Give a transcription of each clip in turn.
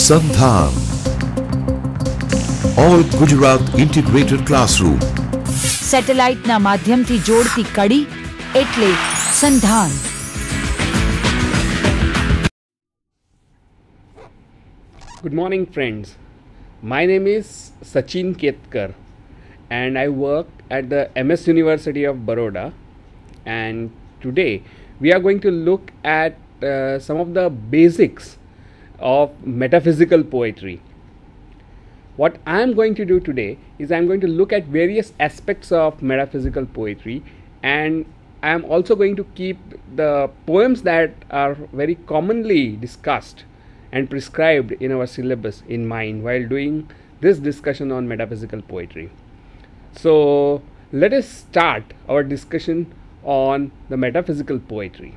Sandhan, All Gujarat Integrated Classroom. સેટેલાઇટના માધ્યમથી જોડતી કડી એટલે સંધાન. Good morning, friends. My name is Sachin Ketkar and I work at the MS University of Baroda, and today we are going to look at some of the basics of metaphysical poetry. What I am going to do today is I am going to look at various aspects of metaphysical poetry, and I am also going to keep the poems that are very commonly discussed and prescribed in our syllabus in mind while doing this discussion on metaphysical poetry. So let us start our discussion on the metaphysical poetry.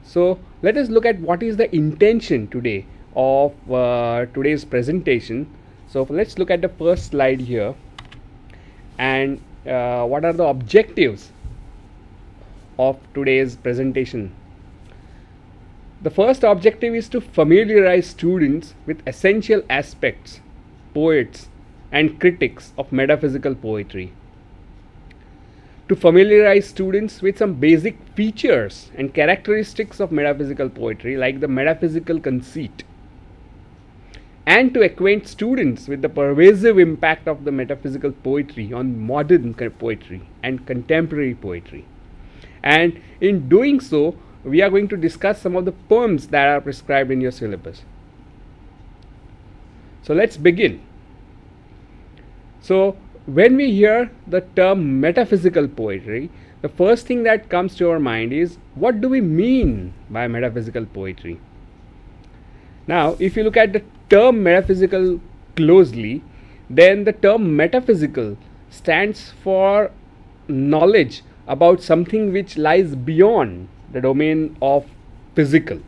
So let us look at what is the intention today of today's presentation. So let's look at the first slide here, and what are the objectives of today's presentation. The first objective is to familiarize students with essential aspects, poets and critics of metaphysical poetry. To familiarize students with some basic features and characteristics of metaphysical poetry, like the metaphysical conceit, and to acquaint students with the pervasive impact of the metaphysical poetry on modern poetry and contemporary poetry. And in doing so, we are going to discuss some of the poems that are prescribed in your syllabus. So let's begin. So when we hear the term metaphysical poetry, the first thing that comes to our mind is, what do we mean by metaphysical poetry? Now, if you look at the term metaphysical closely, then the term metaphysical stands for knowledge about something which lies beyond the domain of physical.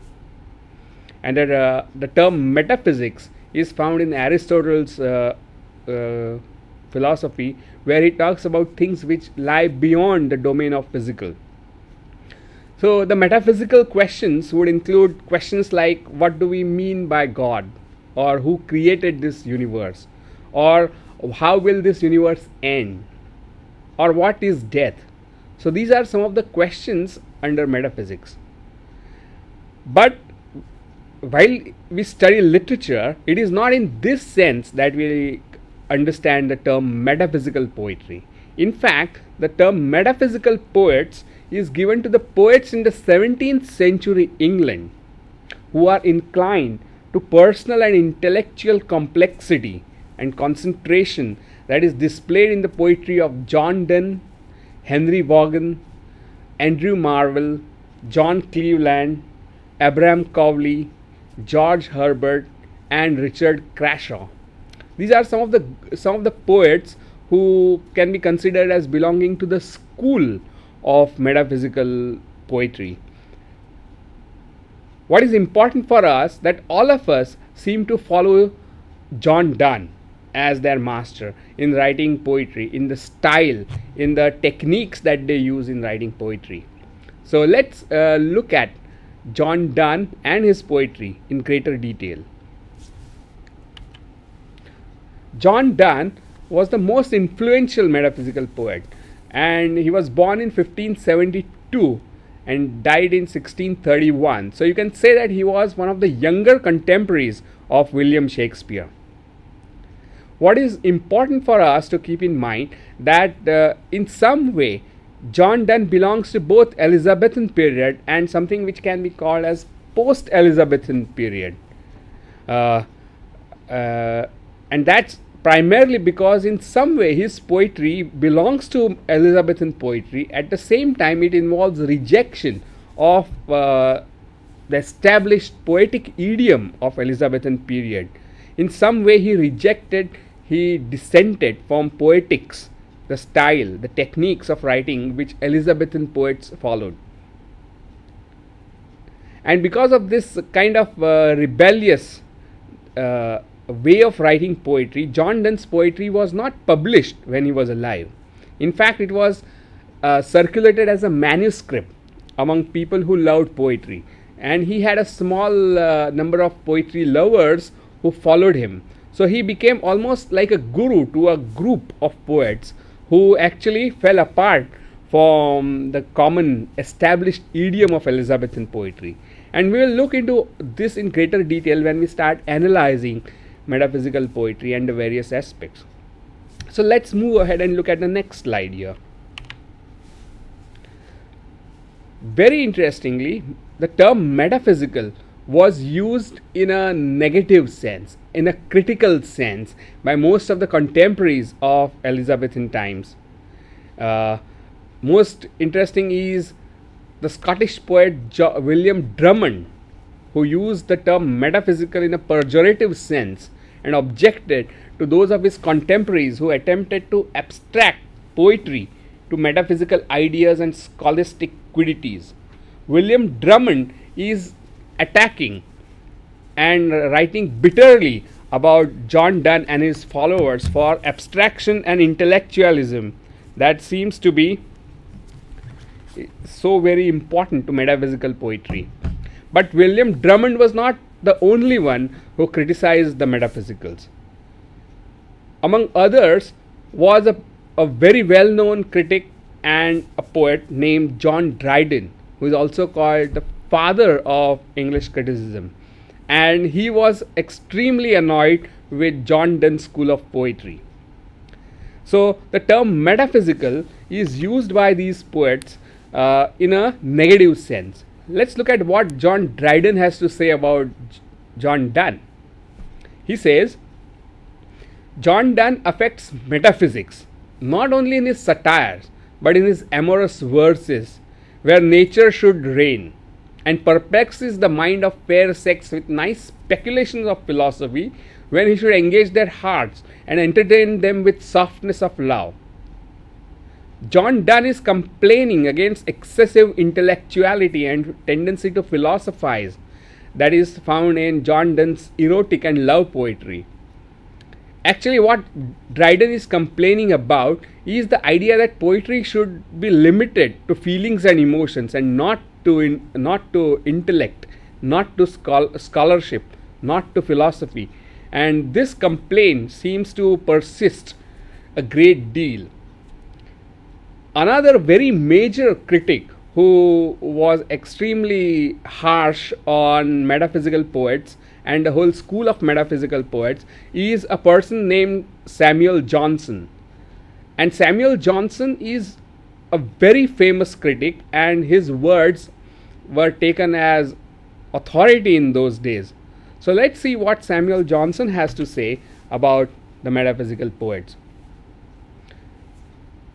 And the term metaphysics is found in Aristotle's philosophy, where he talks about things which lie beyond the domain of physical. So the metaphysical questions would include questions like, what do we mean by God, or who created this universe, or how will this universe end, or what is death. So these are some of the questions under metaphysics. But while we study literature, it is not in this sense that we understand the term metaphysical poetry. In fact, the term metaphysical poets is given to the poets in the 17th century England who are inclined to personal and intellectual complexity and concentration that is displayed in the poetry of John Donne, Henry Vaughan, Andrew Marvell, John Cleveland, Abraham Cowley, George Herbert, and Richard Crashaw. These are some of the poets who can be considered as belonging to the school of metaphysical poetry. What is important for us, that all of us seem to follow John Donne as their master in writing poetry, in the style, in the techniques that they use in writing poetry. So let's look at John Donne and his poetry in greater detail. John Donne was the most influential metaphysical poet, and he was born in 1572 and died in 1631. So you can say that he was one of the younger contemporaries of William Shakespeare. What is important for us to keep in mind, that in some way John Donne belongs to both Elizabethan period and something which can be called as post-Elizabethan period. And that's primarily because in some way his poetry belongs to Elizabethan poetry. At the same time, it involves rejection of the established poetic idiom of Elizabethan period. In some way he dissented from poetics, the style, the techniques of writing which Elizabethan poets followed. And because of this kind of rebellious way of writing poetry, John Donne's poetry was not published when he was alive. In fact, it was circulated as a manuscript among people who loved poetry, and he had a small number of poetry lovers who followed him. So he became almost like a guru to a group of poets who actually fell apart from the common established idiom of Elizabethan poetry. And we will look into this in greater detail when we start analyzing metaphysical poetry and the various aspects. So let's move ahead and look at the next slide here. Very interestingly, the term metaphysical was used in a negative sense, in a critical sense, by most of the contemporaries of Elizabethan times. Most interesting is the Scottish poet William Drummond, who used the term metaphysical in a pejorative sense and objected to those of his contemporaries who attempted to abstract poetry to metaphysical ideas and scholastic quiddities. William Drummond is attacking and writing bitterly about John Donne and his followers for abstraction and intellectualism that seems to be so very important to metaphysical poetry. But William Drummond was not the only one who criticized the metaphysicals. Among others was a very well-known critic and a poet named John Dryden, who is also called the father of English criticism. And he was extremely annoyed with John Donne's school of poetry. So the term metaphysical is used by these poets in a negative sense. Let's look at what John Dryden has to say about John Donne. He says, John Donne affects metaphysics not only in his satires but in his amorous verses, where nature should reign, and perplexes the mind of fair sex with nice speculations of philosophy, when he should engage their hearts and entertain them with softness of love. John Donne is complaining against excessive intellectuality and tendency to philosophize that is found in John Donne's erotic and love poetry. Actually, what Dryden is complaining about is the idea that poetry should be limited to feelings and emotions and not to intellect, not to scholarship, not to philosophy. And this complaint seems to persist a great deal. Another very major critic who was extremely harsh on metaphysical poets and the whole school of metaphysical poets is a person named Samuel Johnson. And Samuel Johnson is a very famous critic, and his words were taken as authority in those days. So let's see what Samuel Johnson has to say about the metaphysical poets.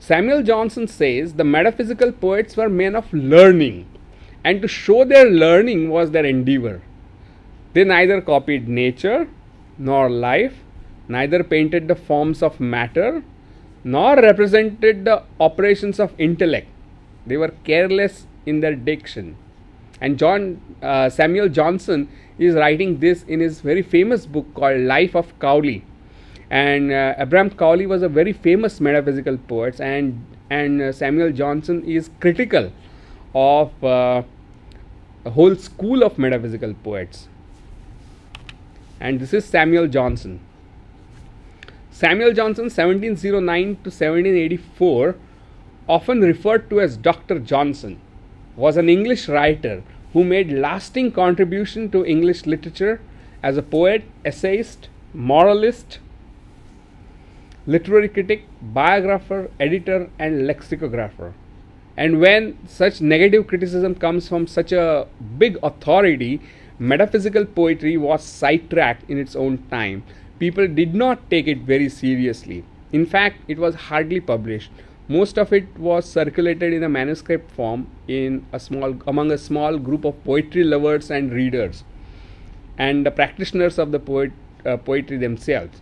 Samuel Johnson says the metaphysical poets were men of learning, and to show their learning was their endeavor. They neither copied nature nor life, neither painted the forms of matter, nor represented the operations of intellect. They were careless in their diction. And Samuel Johnson is writing this in his very famous book called Life of Cowley. And Abraham Cowley was a very famous metaphysical poet, and Samuel Johnson is critical of a whole school of metaphysical poets. And this is Samuel Johnson. Samuel Johnson, 1709 to 1784, often referred to as Dr. Johnson, was an English writer who made lasting contribution to English literature as a poet, essayist, moralist, literary critic, biographer, editor, and lexicographer. And when such negative criticism comes from such a big authority, metaphysical poetry was sidetracked in its own time. People did not take it very seriously. In fact, it was hardly published. Most of it was circulated in a manuscript form among a small group of poetry lovers and readers, and the practitioners of the poetry themselves.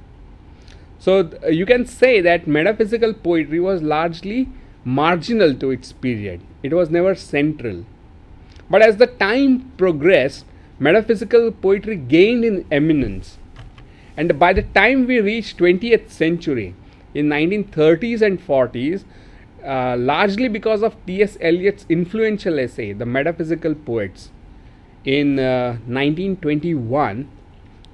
So you can say that metaphysical poetry was largely marginal to its period. It was never central. But as the time progressed, metaphysical poetry gained in eminence. And by the time we reached 20th century, in 1930s and 40s, largely because of T.S. Eliot's influential essay, The Metaphysical Poets, in 1921,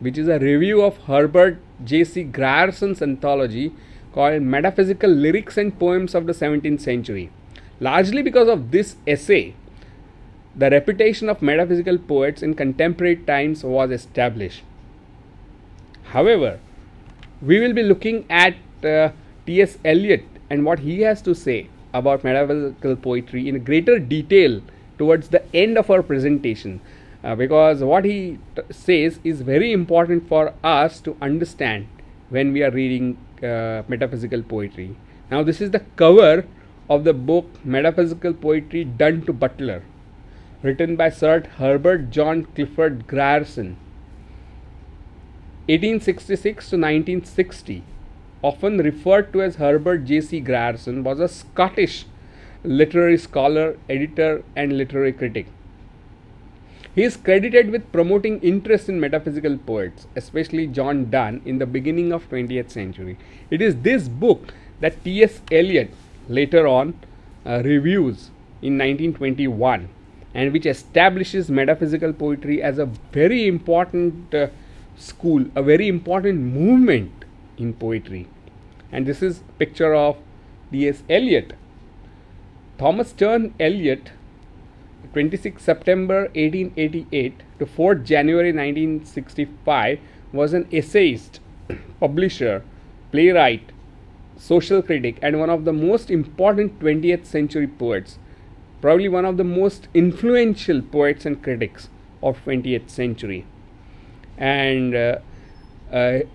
which is a review of Herbert J.C. Grierson's anthology called Metaphysical Lyrics and Poems of the 17th Century. Largely because of this essay, the reputation of metaphysical poets in contemporary times was established. However, we will be looking at T.S. Eliot and what he has to say about metaphysical poetry in greater detail towards the end of our presentation, because what he says is very important for us to understand when we are reading metaphysical poetry. Now, this is the cover of the book Metaphysical Poetry Done to Butler, written by Sir Herbert John Clifford Grierson, 1866 to 1960. Often referred to as Herbert J.C. Grierson, was a Scottish literary scholar, editor and literary critic. He is credited with promoting interest in metaphysical poets, especially John Donne, in the beginning of 20th century. It is this book that T.S. Eliot later on reviews in 1921, and which establishes metaphysical poetry as a very important school, a very important movement in poetry. And this is a picture of T.S. Eliot. Thomas Sterne Eliot, 26 September 1888 to 4 January 1965, was an essayist, publisher, playwright, social critic, and one of the most important 20th century poets, probably one of the most influential poets and critics of 20th century. And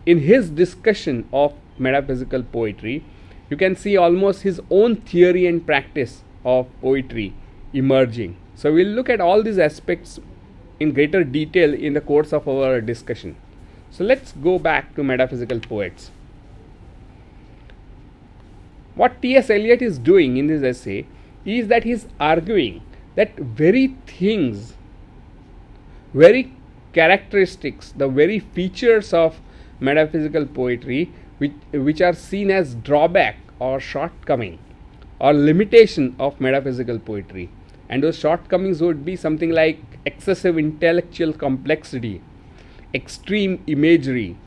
in his discussion of metaphysical poetry, you can see almost his own theory and practice of poetry emerging. So we'll look at all these aspects in greater detail in the course of our discussion. So let's go back to metaphysical poets. What T.S. Eliot is doing in this essay is that he's arguing that very things, very characteristics, the very features of metaphysical poetry which are seen as drawback or shortcoming or limitation of metaphysical poetry, and those shortcomings would be something like excessive intellectual complexity, extreme imagery,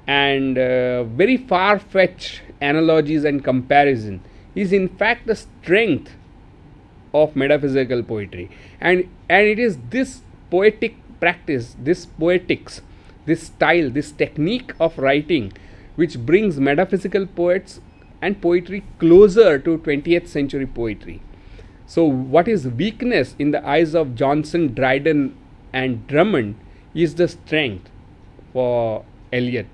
and very far-fetched analogies and comparison, is in fact the strength of metaphysical poetry. And it is this poetic practice, this poetics, this style, this technique of writing which brings metaphysical poets and poetry closer to 20th century poetry. So what is weakness in the eyes of Johnson, Dryden and Drummond is the strength for Eliot.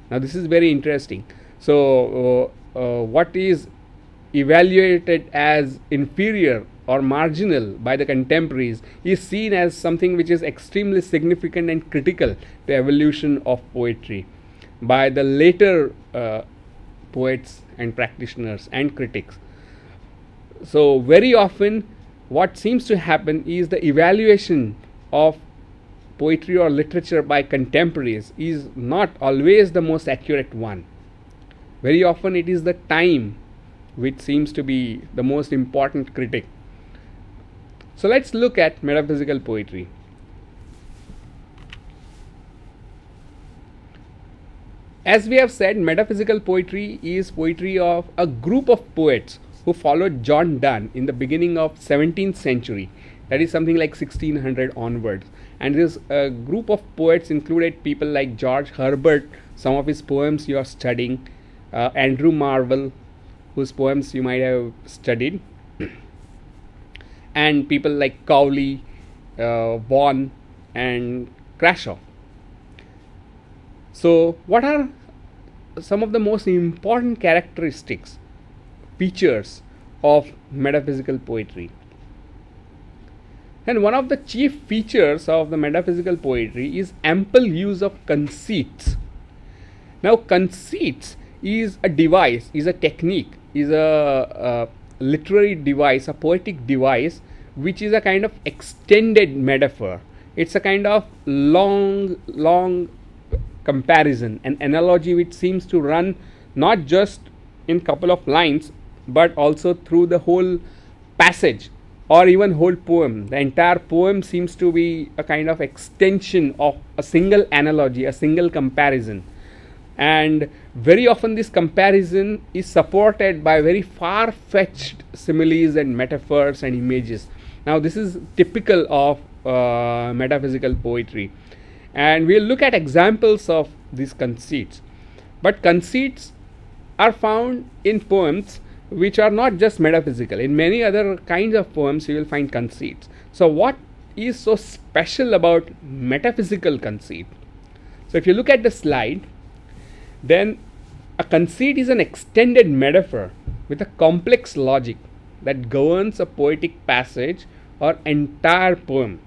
Now this is very interesting. So what is evaluated as inferior or marginal by the contemporaries is seen as something which is extremely significant and critical to evolution of poetry by the later poets and practitioners and critics. So very often what seems to happen is the evaluation of poetry or literature by contemporaries is not always the most accurate one. Very often it is the time which seems to be the most important critic. So let's look at metaphysical poetry. As we have said, metaphysical poetry is poetry of a group of poets who followed John Donne in the beginning of 17th century. That is something like 1600 onwards. And this group of poets included people like George Herbert, some of his poems you are studying, Andrew Marvell, whose poems you might have studied, and people like Cowley, Vaughan and Crashaw. So what are some of the most important characteristics, features of metaphysical poetry? And one of the chief features of the metaphysical poetry is ample use of conceits. Now conceits is a device, is a technique, is a literary device, a poetic device which is a kind of extended metaphor. It's a kind of long comparison, an analogy which seems to run not just in couple of lines but also through the whole passage or even whole poem. The entire poem seems to be a kind of extension of a single analogy, a single comparison. And very often this comparison is supported by very far-fetched similes and metaphors and images. Now this is typical of metaphysical poetry, and we'll look at examples of these conceits. But conceits are found in poems which are not just metaphysical. In many other kinds of poems you will find conceits. So what is so special about metaphysical conceit? So if you look at the slide, then a conceit is an extended metaphor with a complex logic that governs a poetic passage or entire poem.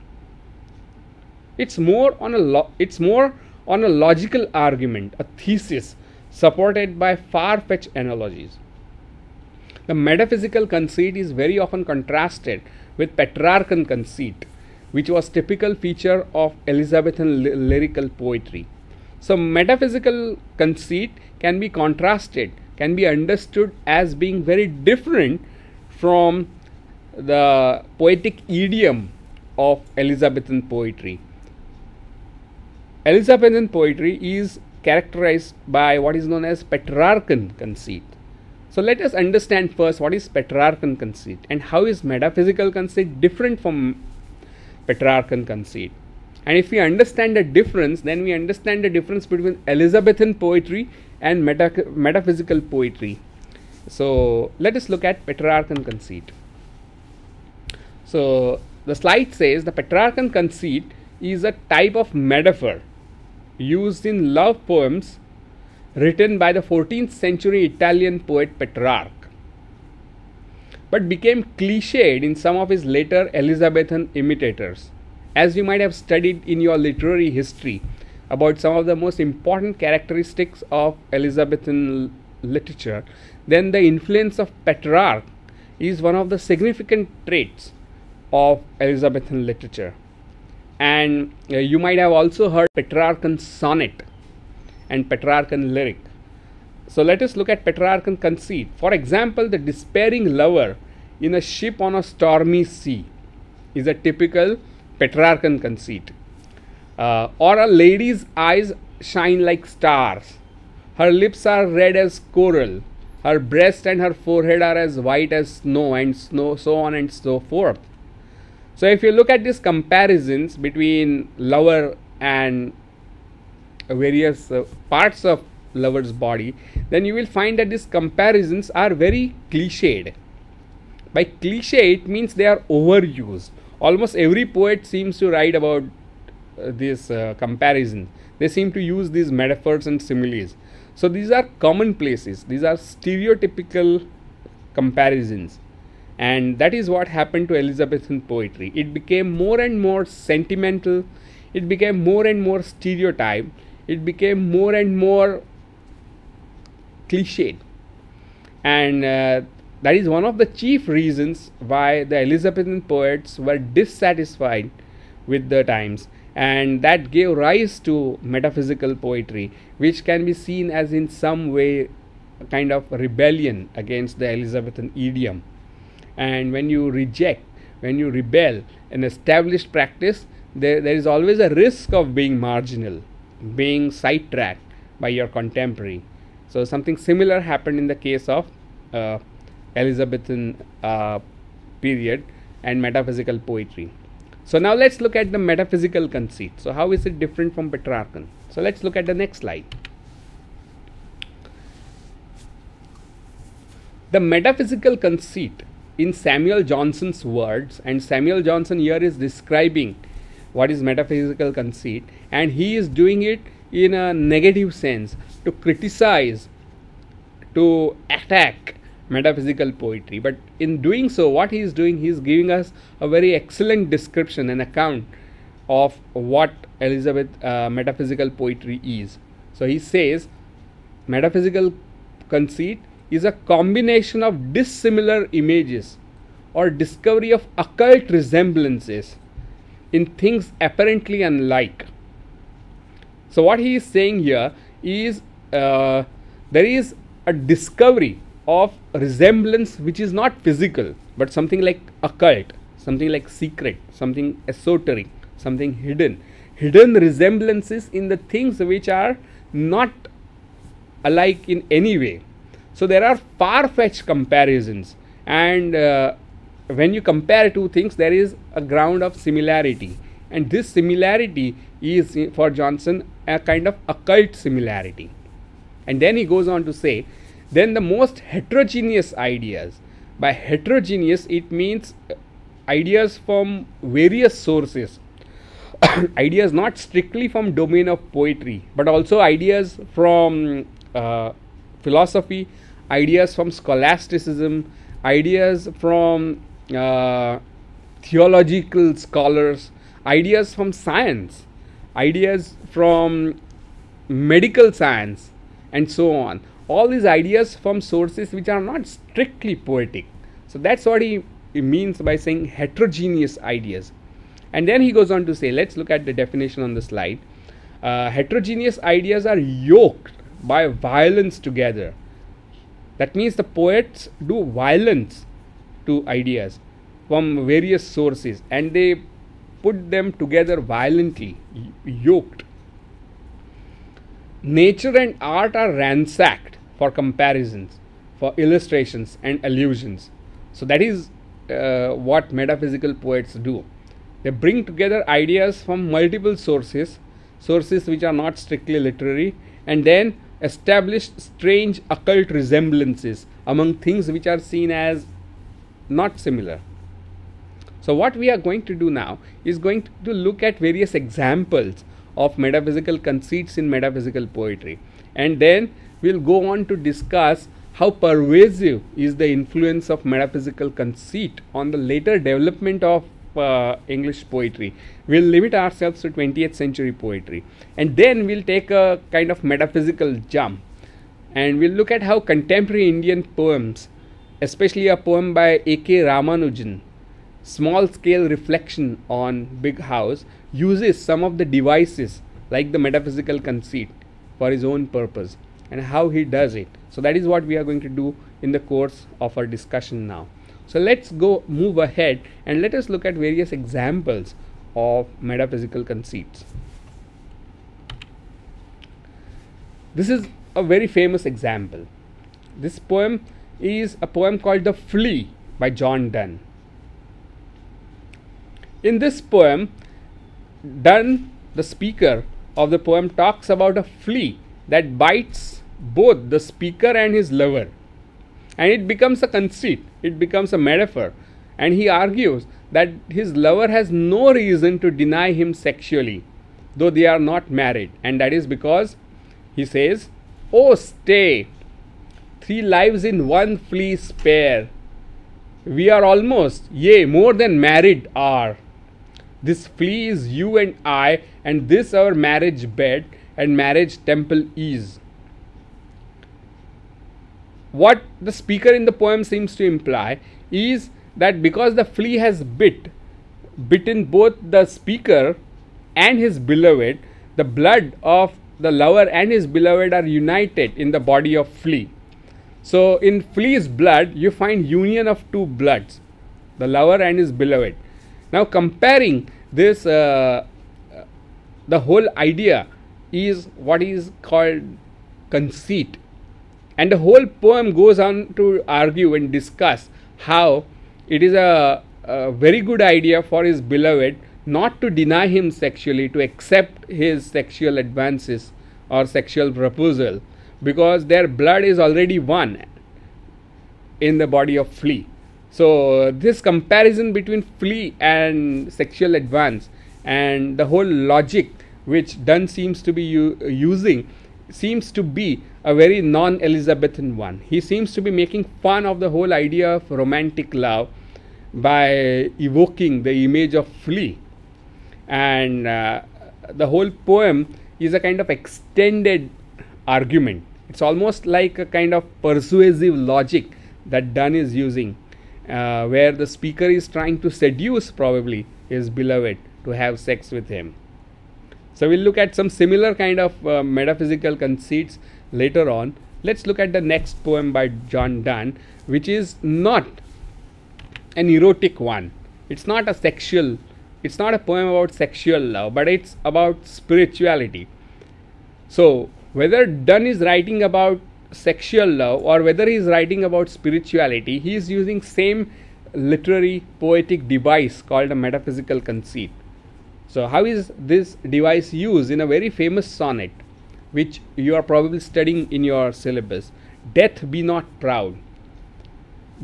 It's more on a logical argument, a thesis supported by far-fetched analogies. The metaphysical conceit is very often contrasted with Petrarchan conceit, which was typical feature of Elizabethan lyrical poetry. So metaphysical conceit can be contrasted, can be understood as being very different from the poetic idiom of Elizabethan poetry. Elizabethan poetry is characterized by what is known as Petrarchan conceit. So let us understand first what is Petrarchan conceit and how is metaphysical conceit different from Petrarchan conceit. And if we understand the difference, then we understand the difference between Elizabethan poetry and metaphysical poetry. So let us look at Petrarchan conceit. So the slide says the Petrarchan conceit is a type of metaphor used in love poems written by the 14th century Italian poet Petrarch, but became cliched in some of his later Elizabethan imitators. As you might have studied in your literary history about some of the most important characteristics of Elizabethan literature, then the influence of Petrarch is one of the significant traits of Elizabethan literature. And you might have also heard Petrarchan sonnet and Petrarchan lyric. So let us look at Petrarchan conceit. For example, the despairing lover in a ship on a stormy sea is a typical Petrarchan conceit. Or a lady's eyes shine like stars, her lips are red as coral, her breast and her forehead are as white as snow, and so on and so forth. So if you look at these comparisons between lover and various parts of lover's body, then you will find that these comparisons are very cliched. By cliche, it means they are overused. Almost every poet seems to write about this comparison. They seem to use these metaphors and similes. So these are commonplaces. These are stereotypical comparisons. And that is what happened to Elizabethan poetry. It became more and more sentimental. It became more and more stereotyped. It became more and more cliched. And that is one of the chief reasons why the Elizabethan poets were dissatisfied with the times. And that gave rise to metaphysical poetry, which can be seen as in some way a kind of rebellion against the Elizabethan idiom. And when you rebel an established practice, there is always a risk of being marginal, being sidetracked by your contemporary. So something similar happened in the case of Elizabethan period and metaphysical poetry. So now let's look at the metaphysical conceit. So how is it different from Petrarchan? So let's look at the next slide. The metaphysical conceit, in Samuel Johnson's words, and Samuel Johnson here is describing what is metaphysical conceit, and he is doing it in a negative sense, to criticize, to attack metaphysical poetry. But in doing so, what he is doing, he is giving us a very excellent description and account of what metaphysical poetry is. So he says metaphysical conceit is a combination of dissimilar images or discovery of occult resemblances in things apparently unlike. So what he is saying here is there is a discovery of resemblance which is not physical but something like occult, something like secret, something esoteric, something hidden resemblances in the things which are not alike in any way. So there are far-fetched comparisons, and when you compare two things, there is a ground of similarity, and this similarity is, for Johnson, a kind of occult similarity. And then he goes on to say, then the most heterogeneous ideas. By heterogeneous, it means ideas from various sources, ideas not strictly from domain of poetry, but also ideas from philosophy, ideas from scholasticism, ideas from theological scholars, ideas from science, ideas from medical science, and so on. All these ideas from sources which are not strictly poetic. So that's what he means by saying heterogeneous ideas. And then he goes on to say, let's look at the definition on the slide. Heterogeneous ideas are yoked by violence together. That means the poets do violence to ideas from various sources, and they put them together violently, yoked. Nature and art are ransacked for comparisons, for illustrations and allusions. So that is what metaphysical poets do. They bring together ideas from multiple sources which are not strictly literary, and then establish strange occult resemblances among things which are seen as not similar. So what we are going to do now is going to look at various examples of metaphysical conceits in metaphysical poetry, and then we'll go on to discuss how pervasive is the influence of metaphysical conceit on the later development of English poetry. We'll limit ourselves to 20th century poetry, and then we'll take a kind of metaphysical jump, and we'll look at how contemporary Indian poems, especially a poem by A.K. Ramanujan, Small Scale Reflection on Big House, uses some of the devices like the metaphysical conceit for his own purpose, and how he does it. So that is what we are going to do in the course of our discussion now. So let's move ahead and let us look at various examples of metaphysical conceits. This is a very famous example. This poem is a poem called The Flea by John Donne. In this poem, Donne, the speaker of the poem, talks about a flea that bites both the speaker and his lover. And it becomes a conceit, it becomes a metaphor, and he argues that his lover has no reason to deny him sexually, though they are not married, and that is because, he says, "Oh stay, 3 lives in one flea spare, we are almost, yea, more than married are. This flea is you and I, and this our marriage bed and marriage temple is." What the speaker in the poem seems to imply is that because the flea has bitten both the speaker and his beloved, the blood of the lover and his beloved are united in the body of flea. So in flea's blood you find union of 2 bloods, the lover and his beloved. Now comparing this, the whole idea is what is called conceit. And the whole poem goes on to argue and discuss how it is a very good idea for his beloved not to deny him sexually, to accept his sexual advances or sexual proposal, because their blood is already one in the body of flea. So this comparison between flea and sexual advance, and the whole logic which Donne seems to be using, seems to be a very non-Elizabethan one. He seems to be making fun of the whole idea of romantic love by evoking the image of flea, and the whole poem is a kind of extended argument. It's almost like a kind of persuasive logic that Donne is using, where the speaker is trying to seduce probably his beloved to have sex with him. So we'll look at some similar kind of metaphysical conceits later on. Let's look at the next poem by John Donne, which is not an erotic one. It's not a sexual, it's not a poem about sexual love, but it's about spirituality. So whether Donne is writing about sexual love or whether he is writing about spirituality, he is using same literary poetic device called a metaphysical conceit. So how is this device used? In a very famous sonnet which you are probably studying in your syllabus, Death Be Not Proud.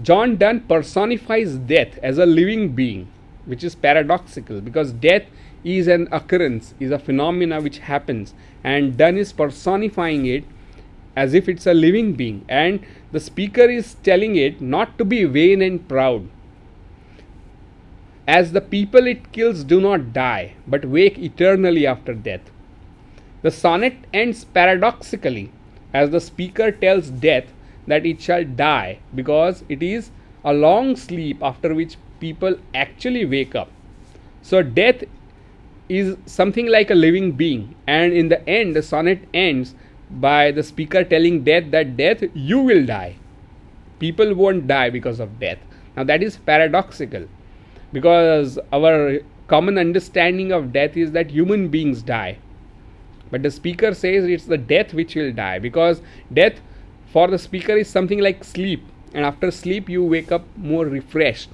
John Donne personifies death as a living being, which is paradoxical because death is an occurrence, is a phenomena which happens, and Donne is personifying it as if it's a living being, and the speaker is telling it not to be vain and proud, as the people it kills do not die but wake eternally after death. The sonnet ends paradoxically as the speaker tells death that it shall die because it is a long sleep after which people actually wake up. So death is something like a living being, and in the end the sonnet ends by the speaker telling death that death, you will die. People won't die because of death. Now that is paradoxical because our common understanding of death is that human beings die. But the speaker says it's the death which will die, because death for the speaker is something like sleep, and after sleep you wake up more refreshed.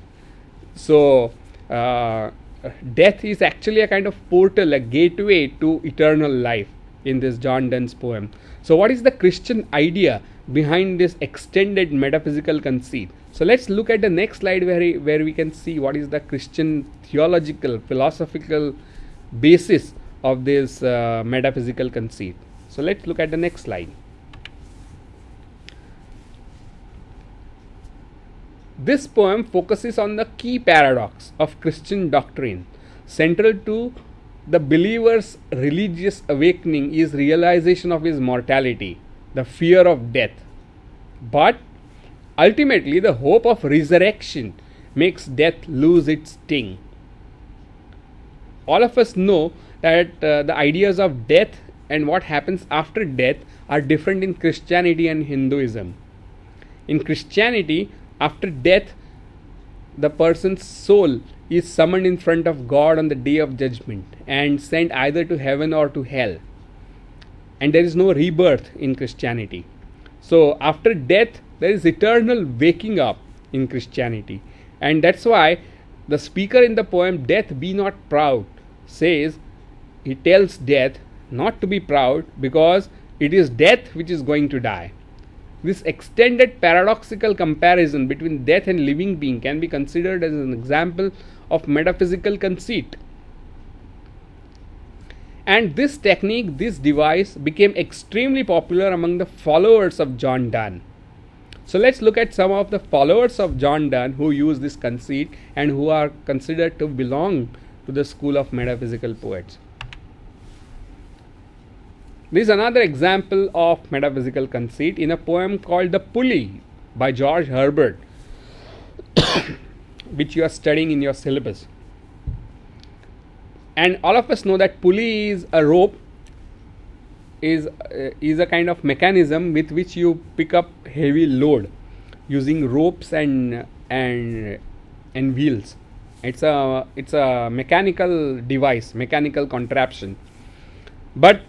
So death is actually a kind of portal, a gateway to eternal life in this John Donne's poem. So what is the Christian idea behind this extended metaphysical conceit? So let's look at the next slide where we can see what is the Christian theological, philosophical basis of this metaphysical conceit. So let's look at the next slide. This poem focuses on the key paradox of Christian doctrine. Central to the believer's religious awakening is realization of his mortality, the fear of death. But ultimately, the hope of resurrection makes death lose its sting. All of us know that the ideas of death and what happens after death are different in Christianity and Hinduism. In Christianity, after death, the person's soul is summoned in front of God on the day of judgment and sent either to heaven or to hell. And there is no rebirth in Christianity. So after death, there is eternal waking up in Christianity. And that's why the speaker in the poem, Death Be Not Proud, says, he tells death not to be proud because it is death which is going to die. This extended paradoxical comparison between death and living being can be considered as an example of metaphysical conceit. And this technique, this device became extremely popular among the followers of John Donne. So let's look at some of the followers of John Donne who use this conceit and who are considered to belong to the school of metaphysical poets. This is another example of metaphysical conceit in a poem called The Pulley by George Herbert, which you are studying in your syllabus. And all of us know that pulley is a rope, is a kind of mechanism with which you pick up heavy load using ropes and wheels. It's a mechanical device, mechanical contraption. But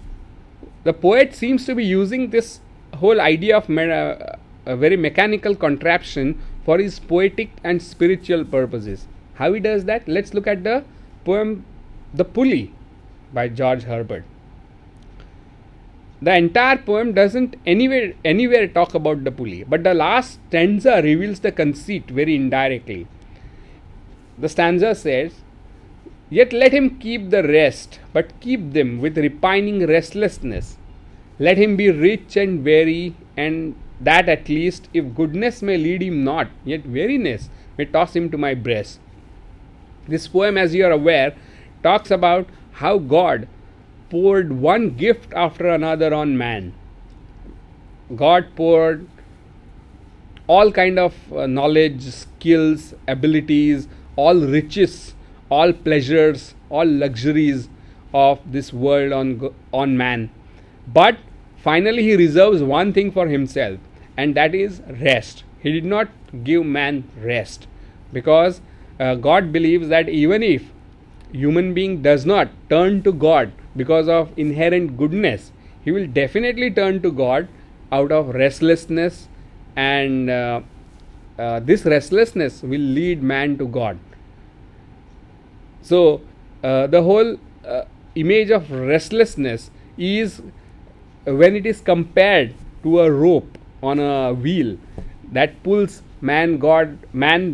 the poet seems to be using this whole idea of a very mechanical contraption for his poetic and spiritual purposes. How he does that? Let's look at the poem The Pulley by George Herbert. The entire poem doesn't anywhere talk about the pulley, but the last stanza reveals the conceit very indirectly. The stanza says, "Yet let him keep the rest, but keep them with repining restlessness. Let him be rich and weary, and that at least, if goodness may lead him not, yet weariness may toss him to my breast." This poem, as you are aware, talks about how God poured one gift after another on man. God poured all kind of knowledge, skills, abilities, all riches, all pleasures, all luxuries of this world on man. But finally he reserves one thing for himself, and that is rest. He did not give man rest because God believes that even if human being does not turn to God because of inherent goodness, he will definitely turn to God out of restlessness, and this restlessness will lead man to God. So the whole image of restlessness is when it is compared to a rope on a wheel that pulls man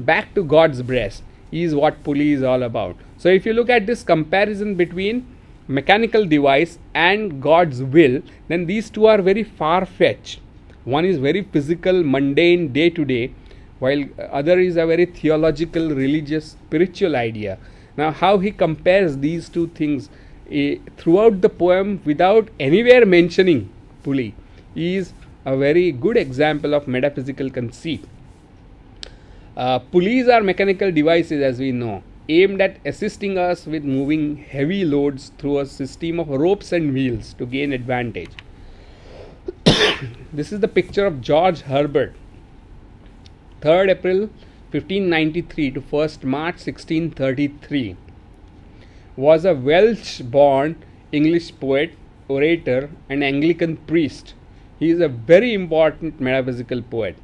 back to God's breast, is what pulley is all about. So if you look at this comparison between mechanical device and God's will, then these two are very far-fetched. One is very physical, mundane, day to day, while other is a very theological, religious, spiritual idea. Now how he compares these two things throughout the poem without anywhere mentioning pulley is a very good example of metaphysical conceit. Pulleys are mechanical devices, as we know, aimed at assisting us with moving heavy loads through a system of ropes and wheels to gain advantage. This is the picture of George Herbert, 3rd April 1593 to 1st March 1633. Was a Welsh-born English poet, orator and Anglican priest. He is a very important metaphysical poet.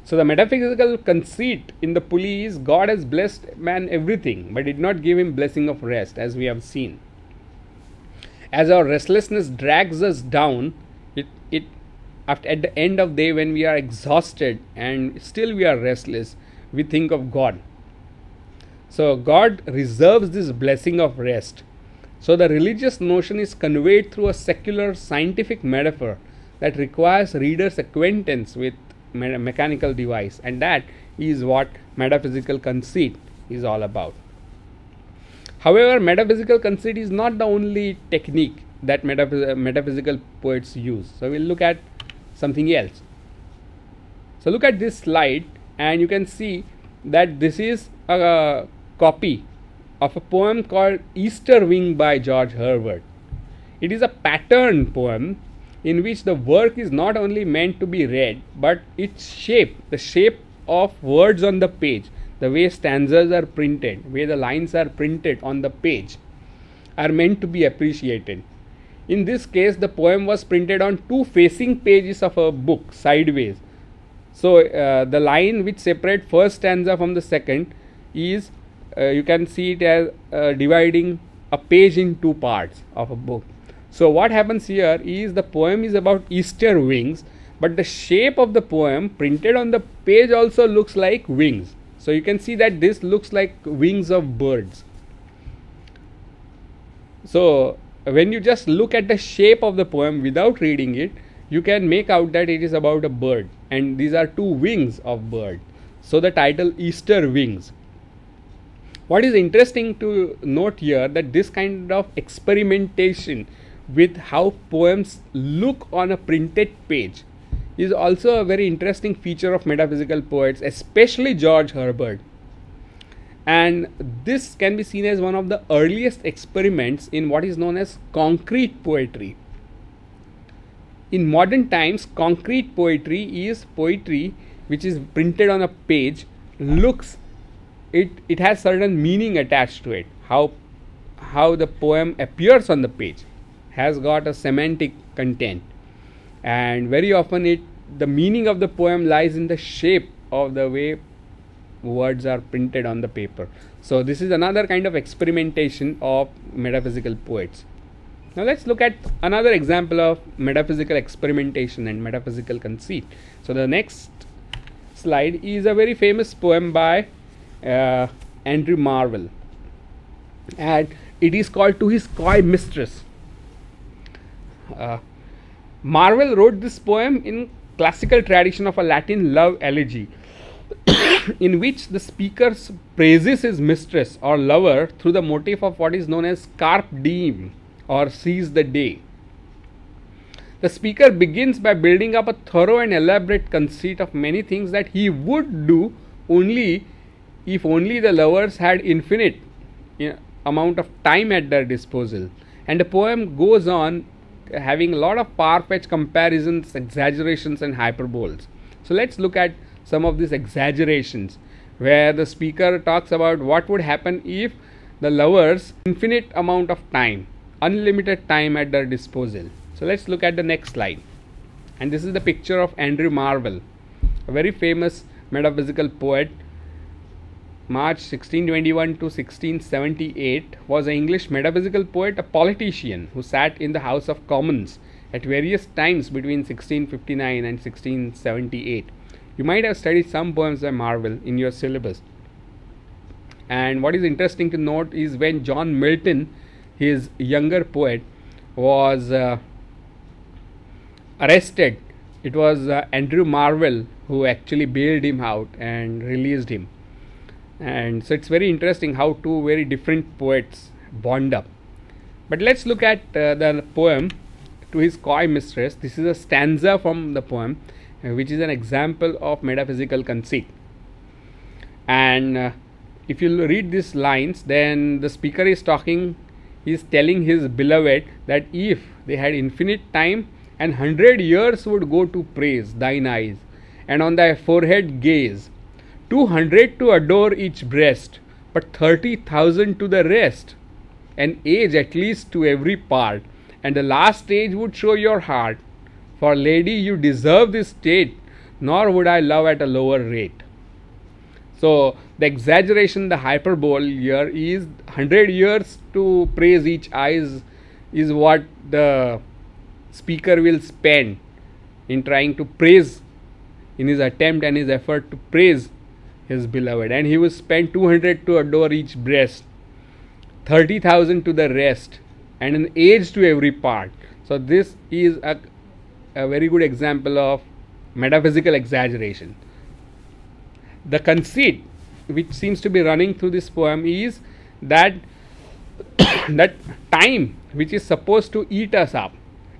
So the metaphysical conceit in the pulley is God has blessed man everything, but did not give him blessing of rest, as we have seen. As our restlessness drags us down, at the end of the day, when we are exhausted and still we are restless, we think of God. So God reserves this blessing of rest. So the religious notion is conveyed through a secular scientific metaphor that requires readers' acquaintance with mechanical device, and that is what metaphysical conceit is all about. However, metaphysical conceit is not the only technique that metaphysical poets use. So we'll look at something else. So look at this slide and you can see that this is a copy of a poem called Easter Wing by George Herbert. It is a pattern poem in which the work is not only meant to be read, but its shape, the shape of words on the page, the way stanzas are printed, way the lines are printed on the page, are meant to be appreciated. In this case, the poem was printed on two facing pages of a book, sideways. So the line which separates first stanza from the second is, you can see it as dividing a page in two parts of a book. So what happens here is the poem is about Easter wings, but the shape of the poem printed on the page also looks like wings. So you can see that this looks like wings of birds. So when you just look at the shape of the poem without reading it, you can make out that it is about a bird, and these are two wings of bird. So the title Easter Wings. What is interesting to note here, that this kind of experimentation with how poems look on a printed page is also a very interesting feature of metaphysical poets, especially George Herbert. And this can be seen as one of the earliest experiments in what is known as concrete poetry. In modern times, concrete poetry is poetry which is printed on a page, it has certain meaning attached to it. How the poem appears on the page has got a semantic content, and very often the meaning of the poem lies in the shape of the way words are printed on the paper. So this is another kind of experimentation of metaphysical poets. Now let's look at another example of metaphysical experimentation and metaphysical conceit. So the next slide is a very famous poem by Andrew Marvell, and it is called To His Coy Mistress. Marvell wrote this poem in classical tradition of a Latin love elegy in which the speaker praises his mistress or lover through the motif of what is known as carpe diem, or seize the day. The speaker begins by building up a thorough and elaborate conceit of many things that he would do only if only the lovers had infinite amount of time at their disposal. And the poem goes on having a lot of far-fetched comparisons, exaggerations and hyperboles. So let's look at some of these exaggerations where the speaker talks about what would happen if the lovers infinite amount of time, unlimited time at their disposal. So let's look at the next slide. And this is the picture of Andrew Marvell, a very famous metaphysical poet. March 1621 to 1678, was an English metaphysical poet, a politician who sat in the House of Commons at various times between 1659 and 1678. You might have studied some poems by Marvell in your syllabus. And what is interesting to note is when John Milton, his younger poet, was arrested, it was Andrew Marvell who actually bailed him out and released him. And so it's very interesting how two very different poets bond up. But let's look at the poem To His Coy Mistress. This is a stanza from the poem, which is an example of metaphysical conceit. And if you read these lines, then the speaker is talking, he is telling his beloved that if they had infinite time and 100 years would go to praise thine eyes, and on thy forehead gaze, 200 to adore each breast, but 30,000 to the rest, an age at least to every part, and the last age would show your heart. For lady, you deserve this state, nor would I love at a lower rate. So the exaggeration, the hyperbole here is 100 years to praise each eyes is what the speaker will spend in trying to praise, in his attempt and his effort to praise his beloved. And he will spend 200 to adore each breast, 30,000 to the rest, and an age to every part. So this is a very good example of metaphysical exaggeration. The conceit which seems to be running through this poem is that that time which is supposed to eat us up,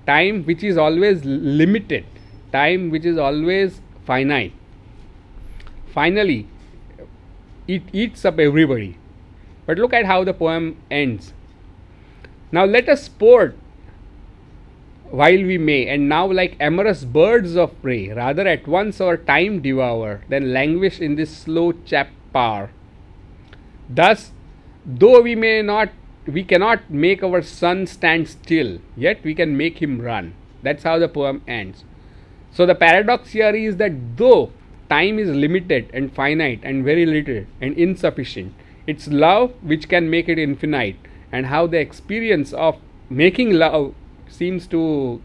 time which is always limited, time which is always finite, finally it eats up everybody. But look at how the poem ends. Now let us sport while we may, and now like amorous birds of prey, rather at once our time devour than languish in this slow chapt power. Thus, though we cannot make our sun stand still, yet we can make him run. That's how the poem ends. So the paradox here is that though time is limited and finite and very little and insufficient, it's love which can make it infinite, and how the experience of making love seems to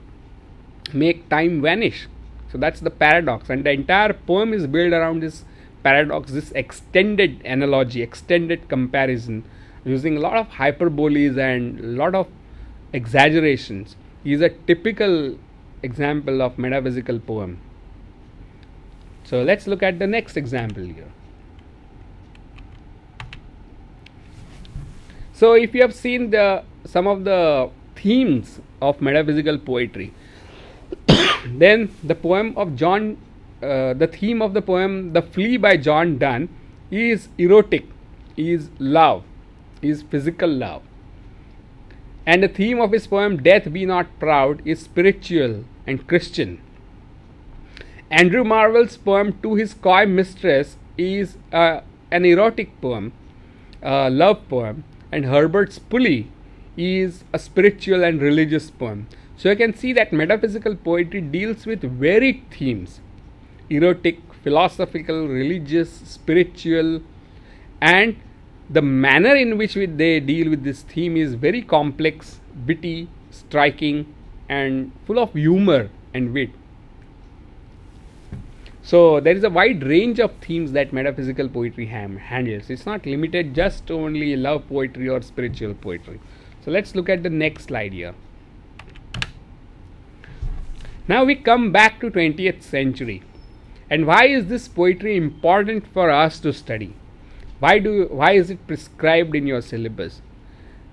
make time vanish. So that's the paradox, and the entire poem is built around this paradox, this extended analogy, extended comparison, using a lot of hyperboles and a lot of exaggerations. Is a typical example of metaphysical poem. So let's look at the next example here. So if you have seen some of the themes of metaphysical poetry, then the poem of the theme of the poem The Flea by John Donne is erotic, is love, is physical love. And the theme of his poem Death Be Not Proud is spiritual and Christian. Andrew Marvell's poem To His Coy Mistress is an erotic poem, a love poem, and Herbert's Pulley is a spiritual and religious poem. So you can see that metaphysical poetry deals with varied themes: erotic, philosophical, religious, spiritual, and the manner in which they deal with this theme is very complex, witty, striking, and full of humor and wit. So there is a wide range of themes that metaphysical poetry handles. It's not limited just to only love poetry or spiritual poetry. So let's look at the next slide here. Now we come back to 20th century. And why is this poetry important for us to study? Why is it prescribed in your syllabus?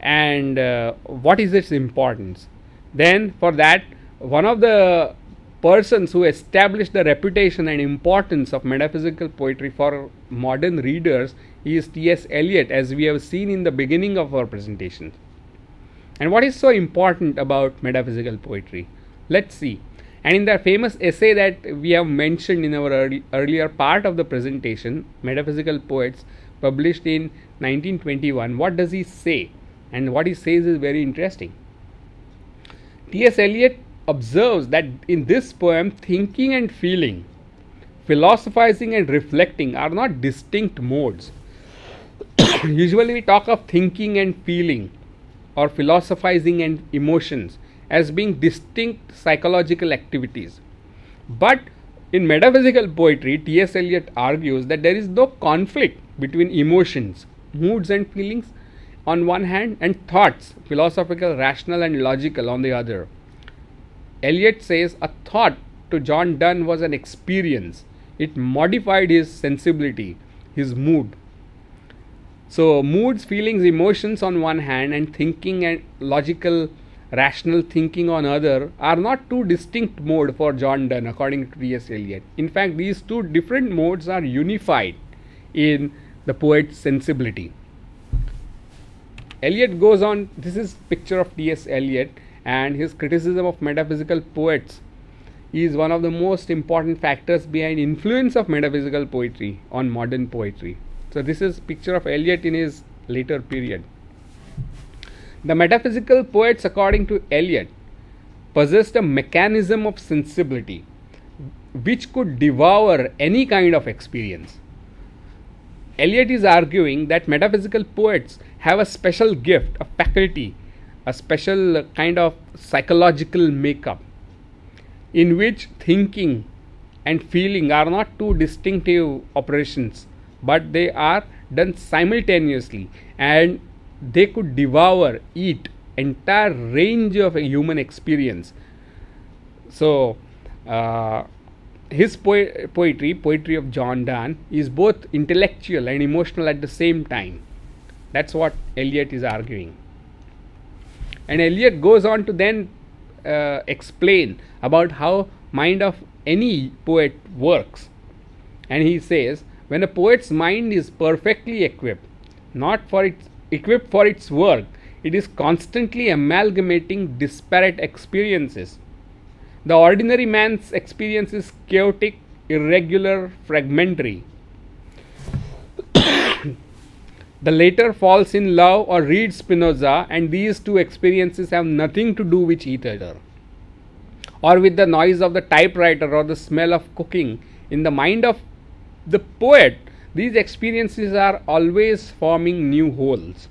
And what is its importance? Then for that, one of the persons who established the reputation and importance of metaphysical poetry for modern readers is T.S. Eliot, as we have seen in the beginning of our presentation. And what is so important about metaphysical poetry? Let's see. And in the famous essay that we have mentioned in our earlier part of the presentation, Metaphysical Poets, published in 1921, what does he say? And what he says is very interesting. T.S. Eliot observes that in this poem, thinking and feeling, philosophizing and reflecting are not distinct modes. Usually we talk of thinking and feeling, or philosophizing and emotions, as being distinct psychological activities. But in metaphysical poetry, T.S. Eliot argues that there is no conflict between emotions, moods and feelings on one hand, and thoughts, philosophical, rational and logical, on the other. Eliot says a thought to John Donne was an experience. It modified his sensibility, his mood. So moods, feelings, emotions on one hand, and thinking and logical, rational thinking on other are not two distinct modes for John Donne, according to T.S. Eliot. In fact, these two different modes are unified in the poet's sensibility. Eliot goes on, this is picture of T.S. Eliot, and his criticism of metaphysical poets is one of the most important factors behind influence of metaphysical poetry on modern poetry. So this is picture of Eliot in his later period. The metaphysical poets, according to Eliot, possessed a mechanism of sensibility which could devour any kind of experience. Eliot is arguing that metaphysical poets have a special gift, a faculty, a special kind of psychological makeup in which thinking and feeling are not two distinctive operations, but they are done simultaneously, and they could devour, eat entire range of a human experience. So his poetry of John Donne is both intellectual and emotional at the same time. That's what Eliot is arguing. And Eliot goes on to then explain about how mind of any poet works. And he says, when a poet's mind is perfectly equipped, equipped for its work, it is constantly amalgamating disparate experiences. The ordinary man's experience is chaotic, irregular, fragmentary. The latter falls in love or reads Spinoza, and these two experiences have nothing to do with each other, or with the noise of the typewriter or the smell of cooking. In the mind of the poet, these experiences are always forming new wholes.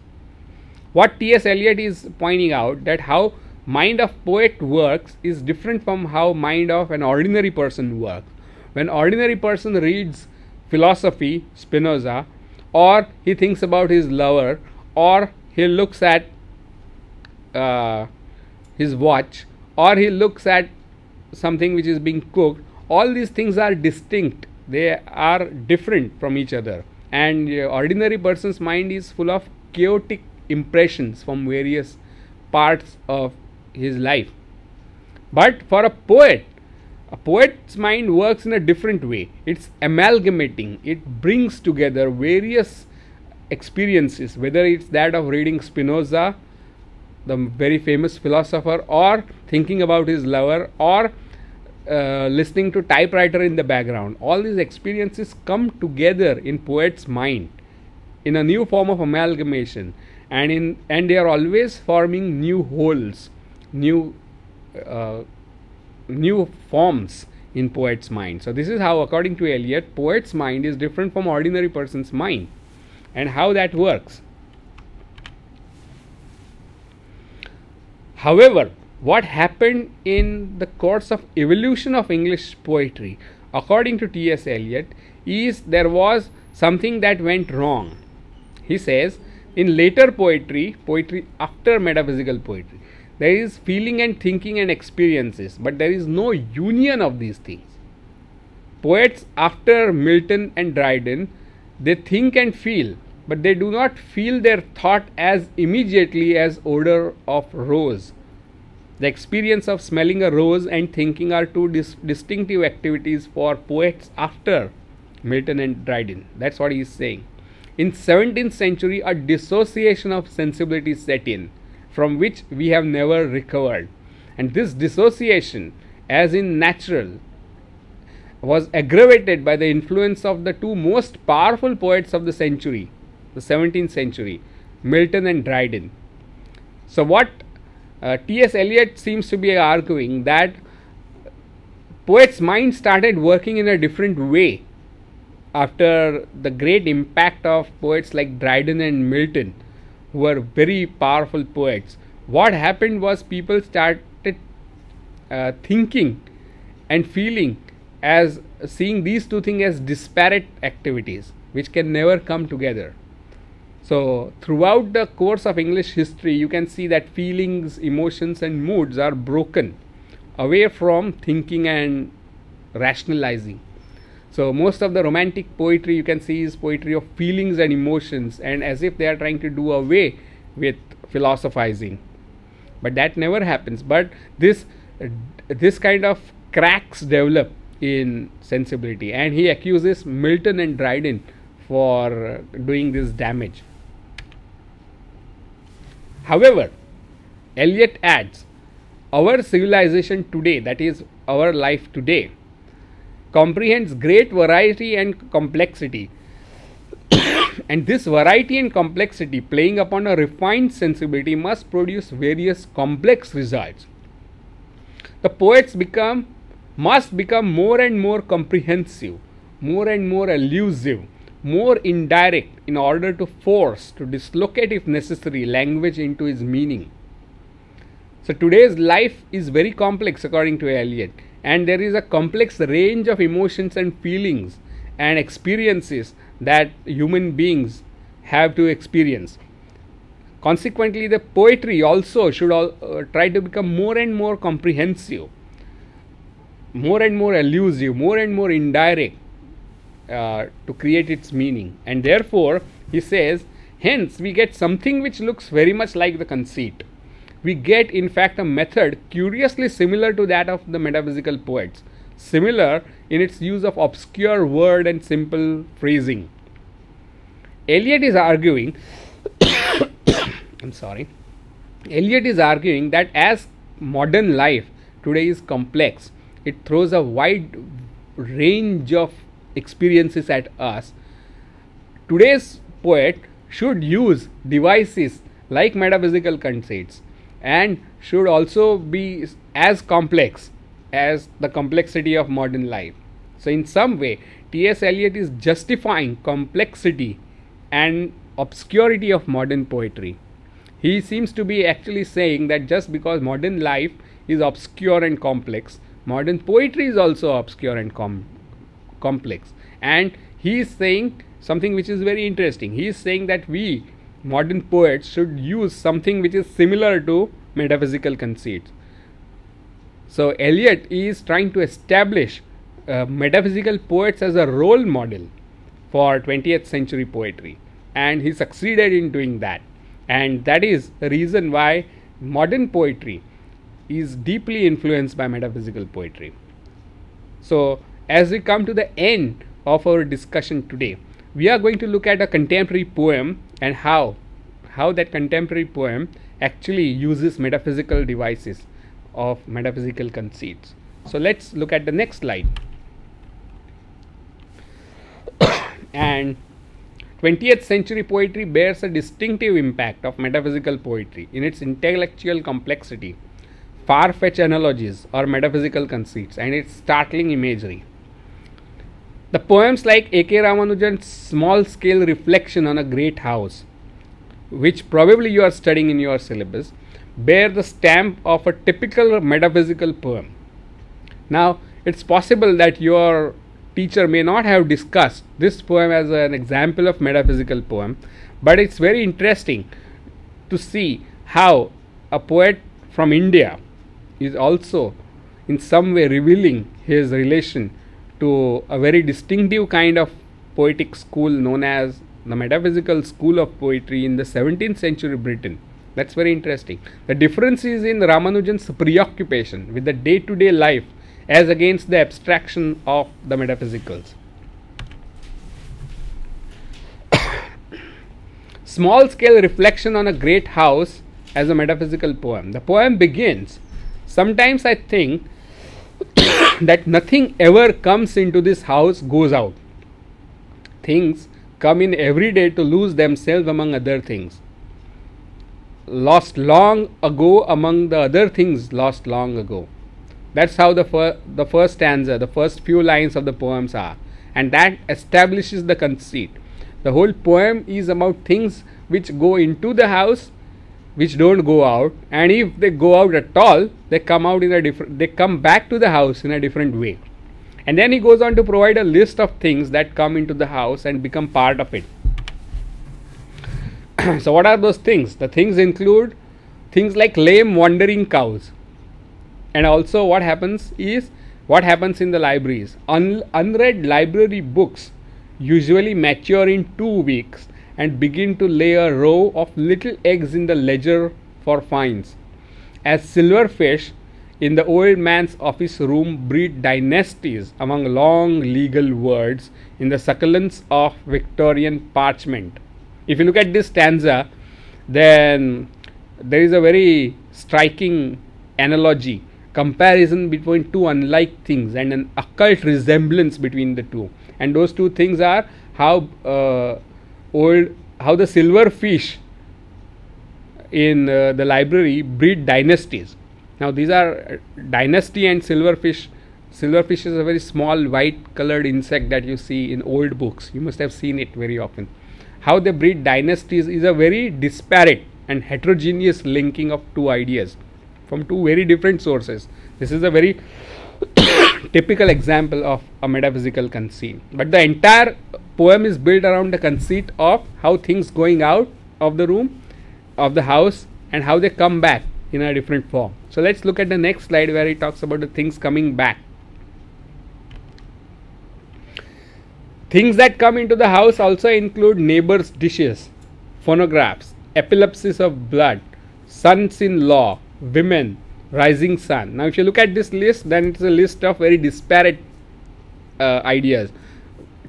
What T.S. Eliot is pointing out, that how mind of poet works is different from how mind of an ordinary person works. When ordinary person reads philosophy, Spinoza, or he thinks about his lover, or he looks at his watch, or he looks at something which is being cooked, all these things are distinct. They are different from each other, and ordinary person's mind is full of chaotic impressions from various parts of his life. But for a poet's mind works in a different way. It's amalgamating. It brings together various experiences, whether it's that of reading Spinoza, the very famous philosopher, or thinking about his lover, or listening to typewriter in the background. All these experiences come together in poet's mind in a new form of amalgamation, and they are always forming new wholes, new forms in poet's mind. So this is how, according to Eliot, poet's mind is different from ordinary person's mind, and how that works. However, what happened in the course of evolution of English poetry, according to T.S. Eliot, is there was something that went wrong. He says, in later poetry after metaphysical poetry, there is feeling and thinking and experiences, but there is no union of these things. Poets after Milton and Dryden, they think and feel, but they do not feel their thought as immediately as odor of rose. The experience of smelling a rose and thinking are two distinctive activities for poets after Milton and Dryden. That's what he is saying. In 17th century, a dissociation of sensibility set in, from which we have never recovered. And this dissociation as in natural, was aggravated by the influence of the two most powerful poets of the century, the 17th century, Milton and Dryden. So what T.S. Eliot seems to be arguing, that poets' mind started working in a different way after the great impact of poets like Dryden and Milton, who were very powerful poets. What happened was people started thinking and feeling as seeing these two things as disparate activities which can never come together. So throughout the course of English history, you can see that feelings, emotions and moods are broken away from thinking and rationalizing. So most of the romantic poetry you can see is poetry of feelings and emotions, and as if they are trying to do away with philosophizing. But that never happens. But this kind of cracks develop in sensibility, and he accuses Milton and Dryden for doing this damage. However, Eliot adds, our civilization today, that is our life today, comprehends great variety and complexity. And this variety and complexity, playing upon a refined sensibility, must produce various complex results. The poets must become more and more comprehensive, more and more elusive, more indirect, in order to force, to dislocate if necessary, language into its meaning. So today's life is very complex according to Eliot, and there is a complex range of emotions and feelings and experiences that human beings have to experience. Consequently, the poetry also should try to become more and more comprehensive, more and more elusive, more and more indirect, to create its meaning. And therefore, he says, hence we get something which looks very much like the conceit. We get, in fact, a method curiously similar to that of the metaphysical poets, similar in its use of obscure word and simple phrasing. Eliot is arguing Eliot is arguing that as modern life today is complex, it throws a wide range of experiences at us. Today's poet should use devices like metaphysical conceits and should also be as complex as the complexity of modern life. So in some way, T.S. Eliot is justifying complexity and obscurity of modern poetry. He seems to be actually saying that just because modern life is obscure and complex, modern poetry is also obscure and complex. And he is saying something which is very interesting. He is saying that we modern poets should use something which is similar to metaphysical conceits. So Eliot is trying to establish metaphysical poets as a role model for 20th century poetry, and he succeeded in doing that. And that is the reason why modern poetry is deeply influenced by metaphysical poetry. So as we come to the end of our discussion today, we are going to look at a contemporary poem and how that contemporary poem actually uses metaphysical devices of metaphysical conceits. So let's look at the next slide. And 20th century poetry bears a distinctive impact of metaphysical poetry in its intellectual complexity, far-fetched analogies or metaphysical conceits, and its startling imagery. The poems like A.K. Ramanujan's small-scale reflection on a great house, which probably you are studying in your syllabus, bear the stamp of a typical metaphysical poem. Now, it's possible that your teacher may not have discussed this poem as an example of metaphysical poem, but it's very interesting to see how a poet from India is also in some way revealing his relation to a very distinctive kind of poetic school known as the metaphysical school of poetry in the 17th century Britain. That's very interesting. The difference is in Ramanujan's preoccupation with the day-to-day life as against the abstraction of the metaphysicals. Small-scale reflection on a great house as a metaphysical poem. The poem begins, sometimes I think that nothing ever comes into this house goes out. Things come in every day to lose themselves among other things. Lost long ago among the other things lost long ago. That's how the first stanza, the first few lines of the poems are. And that establishes the conceit. The whole poem is about things which go into the house, which don't go out, and if they go out at all, they come back to the house in a different way. And then he goes on to provide a list of things that come into the house and become part of it. So what are those things? The things include things like lame wandering cows. And also what happens in the libraries. Unread library books usually mature in 2 weeks and begin to lay a row of little eggs in the ledger for fines. As silverfish in the old man's office room breed dynasties among long legal words in the succulence of Victorian parchment. If you look at this stanza, then there is a very striking analogy, comparison between two unlike things and an occult resemblance between the two. And those two things are how the silverfish in the library breed dynasties. Now these are dynasty and silverfish. Silverfish is a very small white colored insect that you see in old books. You must have seen it very often. How they breed dynasties is a very disparate and heterogeneous linking of two ideas from two very different sources. This is a very typical example of a metaphysical conceit. But the entire poem is built around the conceit of how things going out of the room, of the house, and how they come back in a different form. So let's look at the next slide where he talks about the things coming back. Things that come into the house also include neighbors' dishes, phonographs, epilepsies of blood, sons-in-law, women, rising sun. Now if you look at this list, then it's a list of very disparate ideas.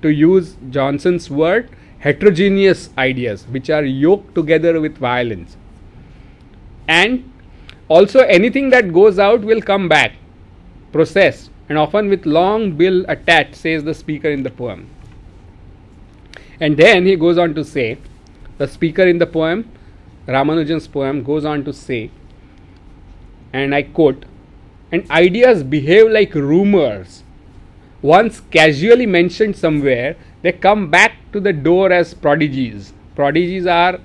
To use Johnson's word, heterogeneous ideas which are yoked together with violence. And also anything that goes out will come back, processed, and often with long bill attached, says the speaker in the poem. And then he goes on to say, the speaker in the poem, Ramanujan's poem, goes on to say, and I quote, and ideas behave like rumors. Once casually mentioned somewhere, they come back to the door as prodigies. Prodigies are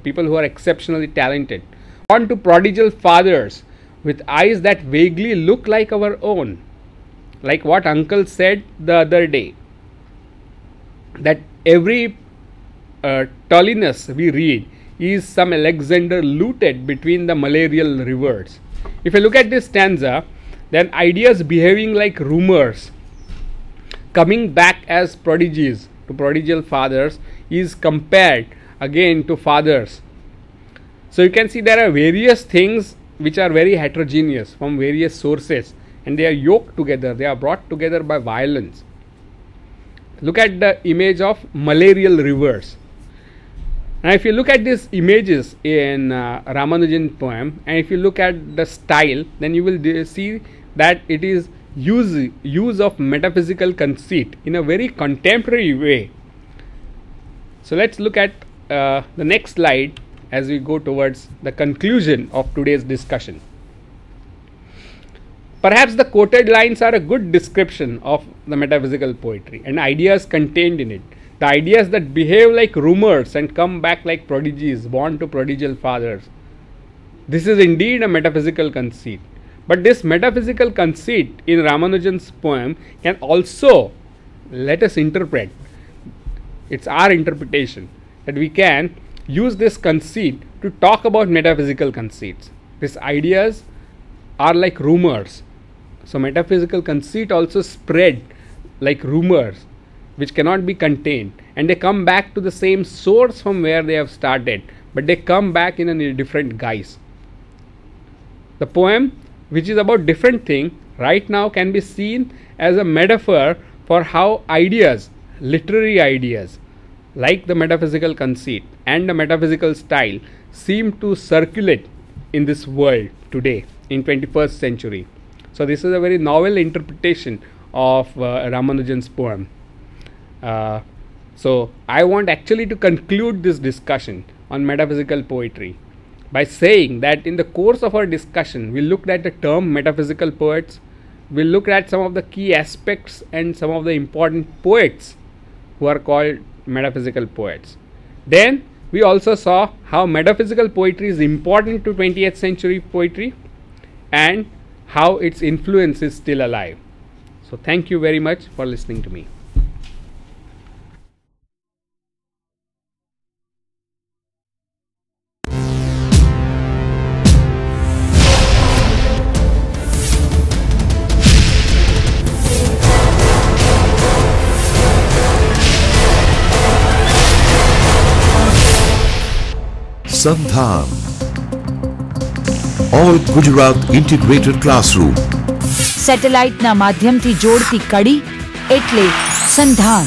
people who are exceptionally talented. On to prodigal fathers with eyes that vaguely look like our own. Like what uncle said the other day, that every Tullinus we read is some Alexander looted between the malarial rivers. If you look at this stanza, then ideas behaving like rumors, coming back as prodigies to prodigal fathers, is compared again to fathers. So you can see there are various things which are very heterogeneous from various sources, and they are yoked together, they are brought together by violence. Look at the image of malarial rivers. Now if you look at these images in Ramanujan poem, and if you look at the style, then you will see that it is use of metaphysical conceit in a very contemporary way. So let's look at the next slide as we go towards the conclusion of today's discussion. Perhaps the quoted lines are a good description of the metaphysical poetry and ideas contained in it. The ideas that behave like rumors and come back like prodigies born to prodigal fathers. This is indeed a metaphysical conceit. But this metaphysical conceit in Ramanujan's poem can also let us interpret. It's our interpretation that we can use this conceit to talk about metaphysical conceits. These ideas are like rumors. So metaphysical conceit also spread like rumors which cannot be contained, and they come back to the same source from where they have started, but they come back in a different guise. The poem, which is about different thing, right now can be seen as a metaphor for how ideas, literary ideas, like the metaphysical conceit and the metaphysical style, seem to circulate in this world today in 21st century. So this is a very novel interpretation of Ramanujan's poem. So I want actually to conclude this discussion on metaphysical poetry by saying that in the course of our discussion we looked at the term metaphysical poets, we looked at some of the key aspects and some of the important poets who are called metaphysical poets. Then we also saw how metaphysical poetry is important to 20th century poetry and how its influence is still alive. So thank you very much for listening to me. Sandhan, All Gujarat Integrated Classroom. સેટેલાઇટના માધ્યમથી જોડતી કડી એટલે સંધાન.